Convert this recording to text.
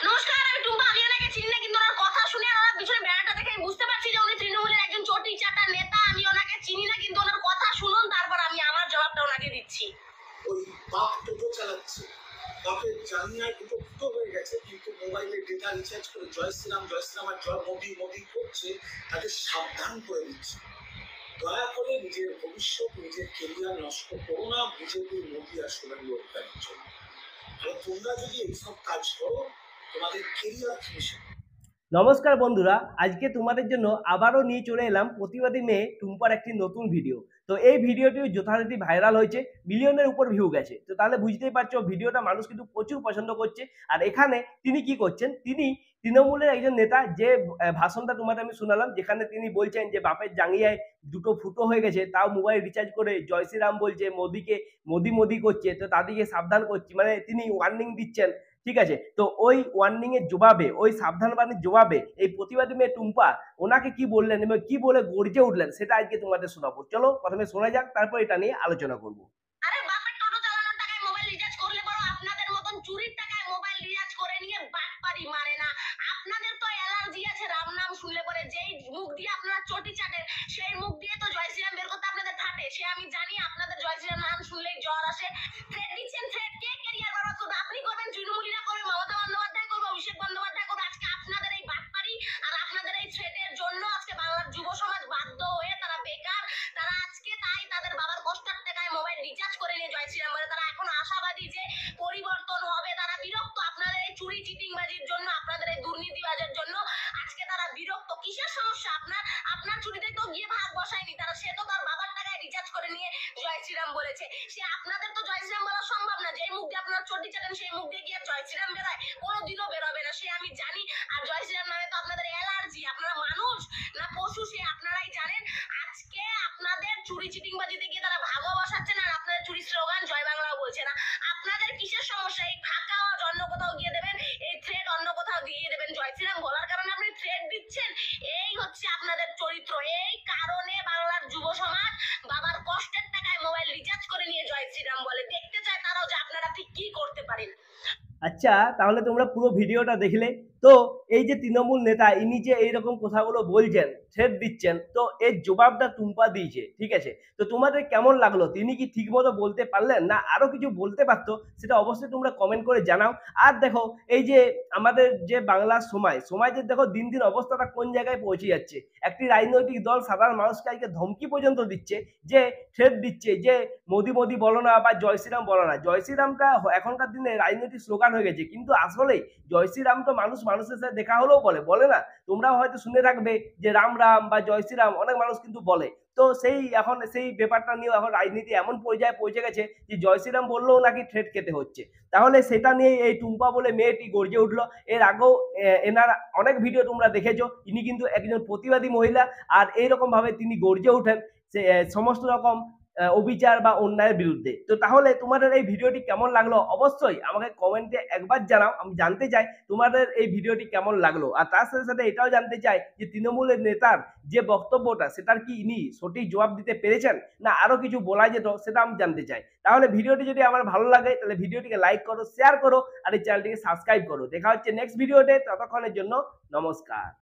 নমস্কার, আমি টুম্পা। আমি ওনাকে চিনি না, কিন্তু ওনার কথা শুনে আর ওনার পিছনে বেড়াটা দেখে আমি বুঝতে পারছি যে উনি তৃণমূলের একজন চটি চাটা নেতা। আমি ওনাকে চিনি না, কিন্তু ওনার কথা শুনুন, তারপর আমি আমার জবাবটা ওনাকে দিচ্ছি। ওই বাপ টোটো চালাচ্ছে, বাপের জানিয়ায় দুটো ফুটো হয়ে গেছে, কিন্তু মোবাইলে ডেটা রিচার্জ করে জয় শ্রীরাম আর জয় মোদি মোদি করছে, তাকে সাবধান করে দিচ্ছে। দয়া করে নিজের ভবিষ্যৎ, নিজের কেরিয়ার নষ্ট করো না বিজেপি, মোদি আর সোনালী অধিকারীর জন্য। আর তোমরা যদি এইসব কাজ করো, তোমাদের কেরিয়ার ফিনিশ হবে। নমস্কার বন্ধুরা, আজকে তোমাদের জন্য আবারও নিয়ে চলে এলাম প্রতিবাদী মেয়ে টুম্পার একটি নতুন ভিডিও। তো এই ভিডিওটি যথারীতি ভাইরাল হয়েছে, মিলিয়নের উপর ভিউ গেছে। তো তাহলে বুঝতেই পারছো ভিডিওটা মানুষ কিন্তু প্রচুর পছন্দ করছে। আর এখানে তিনি কি করছেন, তিনি তৃণমূলের একজন নেতা, যে ভাষণটা তোমাদের আমি শোনালাম, যেখানে তিনি বলছেন যে বাপের জাঙ্গিয়ায় দুটো ফুটো হয়ে গেছে, তাও মোবাইল রিচার্জ করে জয় শ্রীরাম বলছে, মোদিকে মোদি মোদি করছে, তো তাদেরকে সাবধান করছি, মানে তিনি ওয়ার্নিং দিচ্ছেন। ঠিক আছে, তো ওই ওয়ার্নিং এর জবাবে, ওই সাবধান বাণীর জবাবে এই প্রতিবাদী মেয়ে টুম্পা ওনাকে কি বললেন এবং কি বলে গর্জে উঠলেন, সেটা আজকে তোমাদের শোনাবো। চলো প্রথমে শোনা যাক, তারপর এটা নিয়ে আলোচনা করবো। আরে বাপের টোটো চালানোর টাকায় মোবাইল রিচার্জ করলে পরে আপনাদের মতন চুরির টাকায় মোবাইল রিচার্জ করে নিয়ে বাটপারি মারে না। আপনাদের তো অ্যালার্জি আছে রাম নাম শুনলে পরে, যেই মুখ দিয়ে আপনারা চটি চাটেন সেই মুখ দিয়ে তো জয় শ্রীরাম বের করতে আপনাদের থাকে। সে আমি জানি, আপনাদের জয় শ্রীরাম নাম শুনলেই জ্বর আসে। থ্রেড দিচ্ছেন, থ্রেড কে ক্যারিয়ার বরবাদ করবে? আপনি করবেন, তৃণমূলীরা করবে, মমতা বন্দ্যোপাধ্যায় করবে, অভিষেক বন্দ্যোপাধ্যায় করবে। আজকে আপনাদের এই বাটপারি আর আপনাদের এই থ্রেডের জন্য আজকে বাংলার যুব সমাজ বাধ্য হয়ে তারা বেকার। তারা আজকে তাই তাদের বাবার কষ্টের টাকায় মোবাইল রিচার্জ করে নিয়ে জয় শ্রীরাম বলে তারা এখন আশাবাদী যে পরিবর্তন হবে। তারা বিরক্ত আপনাদের এই চুরি চিটিংবাজির জন্য, আপনাদের এই দুর্নীতিবাজের জন্য। আজকে তারা বিরক্ত। কিসের সমস্যা আপনার? আপনার চুরিতে তো গিয়ে ভাগ বসায়নি তারা, সে তো তার বাবার টাকায় রিচার্জ করে নিয়ে জয় শ্রীরাম বলেছে। সে আপনাদের তো জয় শ্রীরাম বলা সম্ভব না। যেই মুখ দিয়ে আপনারা চটি চাটেন সেই মুখ দিয়ে গিয়ে জয় শ্রীরাম বেরোয়? কোনোদিনও বেরোবে না, সে আমি জানি। আর জয় শ্রীরাম নামে তো আপনাদের অ্যালার্জি। আপনারা মানুষ না পশু সে আপনারাই জানেন। আজকে আপনাদের চুরি চিটিংবাজিতে গিয়ে তারা ভাগও বসাচ্ছে না, আর আপনাদের চুরি স্লোগান জয় বাংলাও বলছে না। আপনাদের কিসের সমস্যা? এই ফাঁকা আওয়াজ অন্য কোথাও গিয়ে দেবেন, এই থ্রেড অন্য কোথাও দিয়ে দেবেন। জয় শ্রীরাম বলার কারণে আপনি থ্রেড দিচ্ছেন, এই হচ্ছে আপনাদের চরিত্র। এই কারণে বাংলার যুব সমাজ বাবার কষ্টের টাকায় মোবাইল রিচার্জ করে নিয়ে জয় শ্রীরাম বলে। দেখতে চায় তারাও যে আপনারা ঠিক কি করতে পারেন। আচ্ছা, তাহলে তোমরা পুরো ভিডিওটা দেখলে তো। এই যে তৃণমূল নেতা, ইনি যে এইরকম কথাগুলো বলছেন, থ্রেট দিচ্ছেন, তো এর জবাবটা টুম্পা দিয়েছে। ঠিক আছে, তো তোমাদের কেমন লাগলো? তিনি কি ঠিক মতো বলতে পারলেন, না আরো কিছু বলতে পারতো? সেটা অবশ্যই তোমরা কমেন্ট করে জানাও। আর দেখো, এই যে আমাদের যে বাংলার সমাজের দেখো দিন দিন অবস্থাটা কোন জায়গায় পৌঁছে যাচ্ছে। একটি রাজনৈতিক দল সাধারণ মানুষকে আজকে ধমকি পর্যন্ত দিচ্ছে, যে থ্রেট দিচ্ছে যে মোদি মোদি বলো না বা জয় শ্রীরাম বলো না। জয় শ্রীরামটা এখনকার দিনে রাজনৈতিক স্লোগান হয়ে গেছে, কিন্তু আসলে জয় শ্রীরাম তো মানুষ মানুষের সাথে দেখা হলেও বলে না। তোমরাও হয়তো শুনে রাখবে যে রাম রাম বা জয় শ্রীরাম অনেক মানুষ কিন্তু বলে। তো এখন সেই ব্যাপারটা নিয়ে এখন রাজনীতি এমন পর্যায়ে পৌঁছে গেছে যে জয় শ্রীরাম বললেও নাকি থ্রেট খেতে হচ্ছে। তাহলে সেটা নিয়ে এই টুম্পা বলে মেয়েটি গর্জে উঠলো। এর আগেও এনার অনেক ভিডিও তোমরা দেখেছো, ইনি কিন্তু একজন প্রতিবাদী মহিলা। আর এইরকম ভাবে তিনি গর্জে ওঠেন সে সমস্ত রকম অবিচার বা অন্যায়ের বিরুদ্ধে। তো তাহলে তোমাদের এই ভিডিওটি কেমন লাগলো অবশ্যই আমাকে কমেন্টে একবার জানাও। আমি জানতে চাই তোমাদের এই ভিডিওটি কেমন লাগলো। আর তার সাথে সাথে এটাও জানতে চাই যে তৃণমূলের নেতার যে বক্তব্যটা, সেটার কি ইনি সঠিক জবাব দিতে পেরেছেন, না আরো কিছু বলা যেত, সেটা আমি জানতে চাই। তাহলে ভিডিওটি যদি আমার ভালো লাগে তাহলে ভিডিওটিকে লাইক করো, শেয়ার করো, আর এই চ্যানেলটিকে সাবস্ক্রাইব করো। দেখা হচ্ছে নেক্সট ভিডিওতে, ততক্ষণের জন্য নমস্কার।